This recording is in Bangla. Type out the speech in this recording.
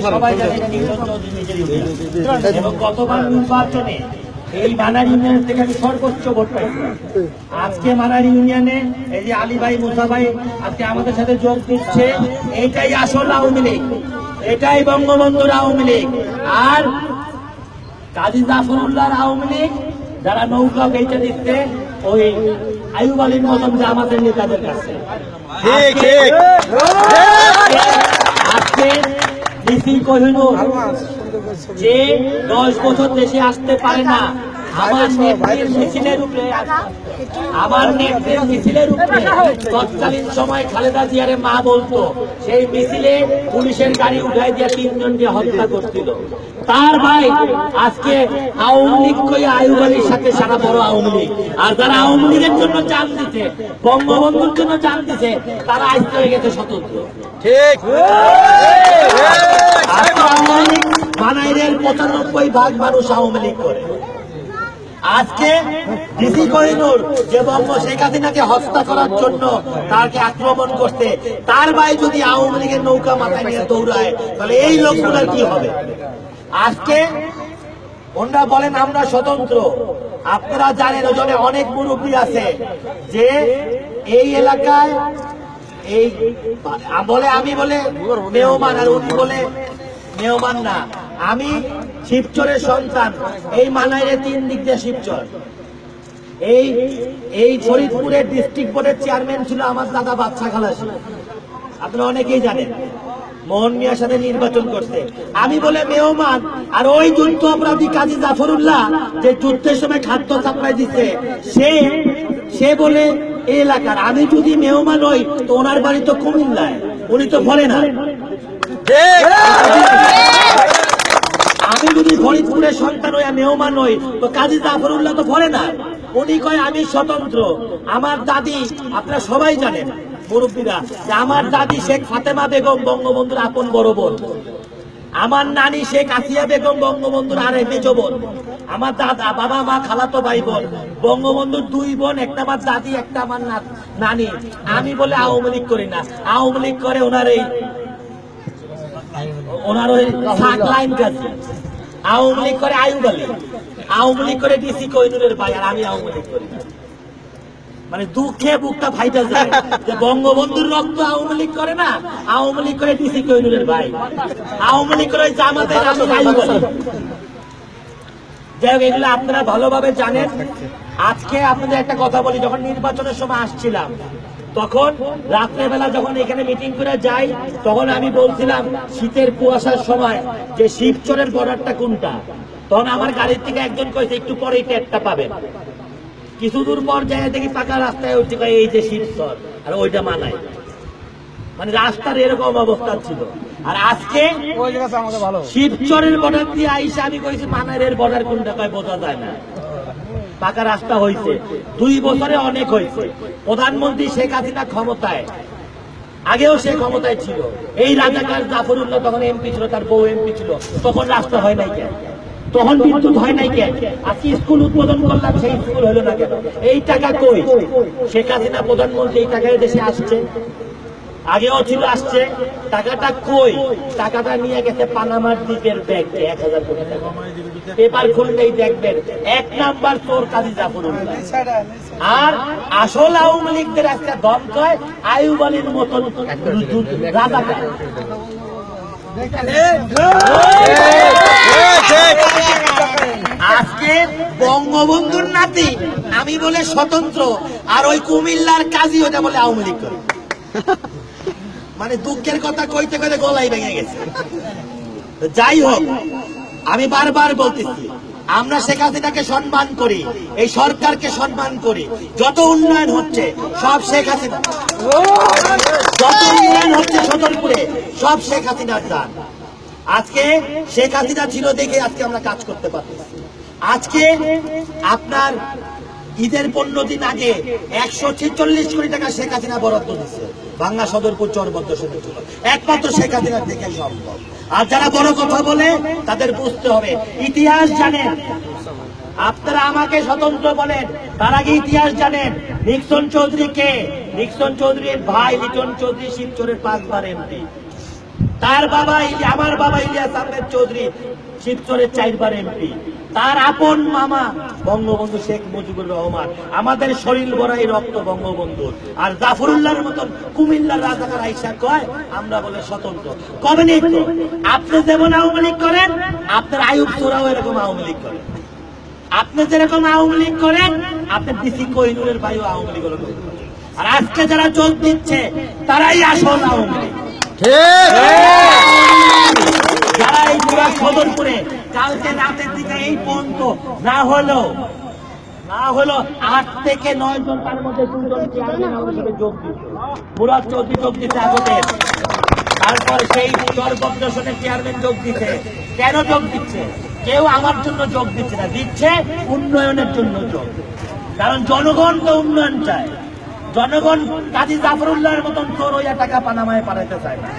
সবাই জানে নির্বাচন চৌধুরী নিজের ইউনিয়ন এবং গতবার নির্বাচনে এই মানার ইউনিয়ন থেকে আমি সর্বোচ্চ ভোট পাইছিলাম। আজকে মানার ইউনিয়নে এই যে আলী ভাই মুসা ভাই আজকে আমাদের সাথে যোগ দিচ্ছে, এইটাই আসল আওয়ামী লীগ, এটাই বঙ্গবন্ধুর আওয়ামী লীগ। আর কাজী জাফরুল্লাহর আওয়ামী লীগ যারা নৌকা বেচে দিচ্ছে ওই আইয়ুব আলীর মতন জামাতের নেতাদের কাছে। আজকে ডিসি কোহিনুর যে 10 বছর দেশে আসতে পারে না, আমার নেত্রীর মিছিলের উপরে তৎকালীন সময় খালেদা জিয়ারে মা বলতো, সেই মিছিলে পুলিশের গাড়ি উঠাই দিয়ে 3 জনকে হত্যা করছিল। তার ভাই আজকে আওয়ামী লীগ কই আইয়ুব আলীর সাথে সারা বড় আওয়ামী লীগ। আর যারা আওয়ামী লীগের জন্য জান দিতে, বঙ্গবন্ধুর জন্য জান দিতে, তারা আজ হয়ে গেছে স্বতন্ত্র। ঠিক মানাইরের 95% মানুষ আওয়ামী লীগ করে। আজকে ডিসি কোহিনুর যে বঙ্গ শেখ হাসিনাকে হত্যা করার জন্য তাকে আক্রমণ করতে, তার ভাই যদি আওয়ামী লীগের নৌকা মাথায় নিয়ে দৌড়ায়, তাহলে এই লোকগুলোর কি হবে? আজকে ওনারা বলেন আমরা স্বতন্ত্র। আপনারা জানেন ওজনে অনেক মুরব্বী আছে যে এই এলাকায় এই বলে, আমি বলে মেহমান, আর উনি বলে মেহমান না, আমি শিবচরের সন্তান। এই মানাইরে 3 দিক দিয়ে শিবচর। এই ফরিদপুরের ডিস্ট্রিক্ট বোর্ডের চেয়ারম্যান ছিল আমার দাদা বাদশা খালাসি, আপনারা অনেকেই জানেন। মোহন মিয়ার সাথে নির্বাচন করতে আমি বলে মেহমান। আর ওই যুদ্ধ অপরাধী কাজী জাফরুল্লাহ যে যুদ্ধের সময় খাদ্য সাপ্লাই দিচ্ছে, সে বলে এই এলাকার। আমি যদি মেহমান হই তো ওনার বাড়ি তো কুমিল্লায়, উনি তো ভরে না। আমি যদি ফরিদপুরের সন্তান হইয়া মেহমান হই তো কাজী জাফরুল্লাহ তো ভরে না, উনি কয় আমি স্বতন্ত্র। আমার দাদি, আপনারা সবাই জানেন মুরব্বীরা, যে আমার দাদি শেখ ফাতেমা বেগম বঙ্গবন্ধুর আপন বড় বোন, আমার নানি শেখ আসিয়া বেগম বঙ্গবন্ধুর আরে মেজ বোন, আমার দাদা বাবা মা খালাতো ভাই বোন বঙ্গবন্ধুর 2 বোন, একটা আমার দাদি একটা আমার নানি। আমি বলে আওয়ামী লীগ করি না, আওয়ামী লীগ করে ওনার ওই লাইন কাছে, আওয়ামী লীগ করে আইয়ুব আলী, আওয়ামী লীগ করে ডিসি কোহিনুরের ভাই, আর আমি আওয়ামী লীগ করি না। মানে দুঃখে বুকটা ফাইটা যায় যে বঙ্গবন্ধুর রক্ত আওয়ামী লীগ করে না, আওয়ামী লীগ করে ডিসি কোহিনুরের ভাই, আওয়ামী লীগ করে জামাতের আমি আইয়ুব আলী। যাই হোক, এগুলো আপনারা ভালোভাবে জানেন। আজকে আপনাদের একটা কথা বলি, যখন নির্বাচনের সময় আসছিলাম তখন রাত্রেবেলা যখন এখানে মিটিং করে যাই, তখন আমি বলছিলাম শীতের কুয়াশার সময় যে শিবচরের বর্ডারটা কোনটা, তখন আমার গাড়ির থেকে একজন কইছে একটু পরে টেরটা পাবেন। কিছু দূর পর যায় দেখি পাকা রাস্তায় উঠছে, এই যে শিবচর, আর ওইটা মানায়। মানে রাস্তার এরকম অবস্থা ছিল। আর আজকে শিবচরের বর্ডার দিয়ে আইসা আমি কইছি মানাইরের বর্ডার কোনটা, কয় বোঝা যায় না। পাকা রাস্তা হয়েছে, 2 বছরে অনেক হয়েছে। প্রধানমন্ত্রী শেখ হাসিনা ক্ষমতায়, আগেও সে ক্ষমতায় ছিল। এই রাজাকার জাফরুল্লাহ তখন এমপি ছিল, তার বউ এমপি ছিল, তখন রাস্তা হয় নাই কেন, তখন বিদ্যুৎ হয় নাই কেন? আজকে স্কুল উদ্বোধন করলাম, সেই স্কুল হলো না কেন? এই টাকা কই? শেখ হাসিনা প্রধানমন্ত্রী এই টাকায় দেশে আসছে, আগেও ছিল, আসছে। টাকাটা কই? টাকাটা নিয়ে গেছে পানামার দ্বীপের ব্যাংকে 1000 কোটি টাকা। পেপার খুললেই দেখবেন 1 নাম্বার চোর কাজী জাফরুল্লাহ। আর আসল আওয়ামী লীগদের একটা দল কয় আইয়ুব আলীর মতন রাজাকার। আজকে বঙ্গবন্ধুর নাতি আমি বলে স্বতন্ত্র, আর ওই কুমিল্লার কাজী ওটা বলে আওয়ামী লীগ করে। মানে দুঃখের কথা কইতে কইতে গলাই ভেঙে গেছে। যাই হোক, আমি বারবার বলতেছি, আমরা শেখ হাসিনাকে সম্মান করি, এই সরকারকে সম্মান করি। যত উন্নয়ন হচ্ছে সব শেখ হাসিনা, যত উন্নয়ন হচ্ছে সদরপুরে সব শেখ হাসিনার দান। আজকে শেখ হাসিনা ছিল দেখে আজকে আমরা কাজ করতে পারতেছি। আজকে আপনার ঈদের 15 দিন আগে 146 কোটি টাকা শেখ হাসিনা বরাদ্দ দিচ্ছে বাংলা সদরপুর চরবদ্ধ সেতু, একমাত্র শেখ হাসিনার দেখে সম্ভব। আর যারা বড় কথা বলে তাদের বুঝতে হবে ইতিহাস জানেন। আপনারা আমাকে স্বতন্ত্র বলেন, তার আগে ইতিহাস জানেন। নিক্সন চৌধুরী কে? নিক্সন চৌধুরীর ভাই লিটন চৌধুরী শিবচরের 5 বার এমপি। তার বাবা আমার বাবা ইলিয়াস আহমেদ চৌধুরী শিবচরের 4 বার এমপি, তার আপন মামা বঙ্গবন্ধু শেখ মুজিবুর রহমান, আমাদের শরীর ভরা এই রক্ত বঙ্গবন্ধুর। আর জাফরুল্লাহর মতন কুমিল্লার রাজাকার আইসা কয় আমরা বলে স্বতন্ত্র। কবে নেই তো? আপনি যেমন আওয়ামী লীগ করেন, আপনার আয়ুব চোরাও এরকম আওয়ামী লীগ করেন। আপনি যেরকম আওয়ামী লীগ করেন, আপনার ডিসি কোহিনুরের ভাইও আওয়ামী লীগ করে। আর আজকে যারা যোগ দিচ্ছে তারাই আসল আওয়ামী লীগ। যারা এই পুরা সদরপুরে কালকে রাতের দিকে এই পর্যন্ত না হলো 8 থেকে 9 জন, তার মধ্যে 2 জন চেয়ারম্যান আমাদের সাথে যোগ দিচ্ছে। মুরাদ চৌধুরী যোগ দিচ্ছে আগতে, তারপর সেই সর্বপ্রশনের চেয়ারম্যান যোগ দিচ্ছে। কেন যোগ দিচ্ছে? কেউ আমার জন্য যোগ দিচ্ছে না, দিচ্ছে উন্নয়নের জন্য যোগ। কারণ জনগণ তো উন্নয়ন চায়। জনগণ কাজী জাফরুল্লাহর মতন চোর হইয়া টাকা পানামায় পাঠাইতে চায় না।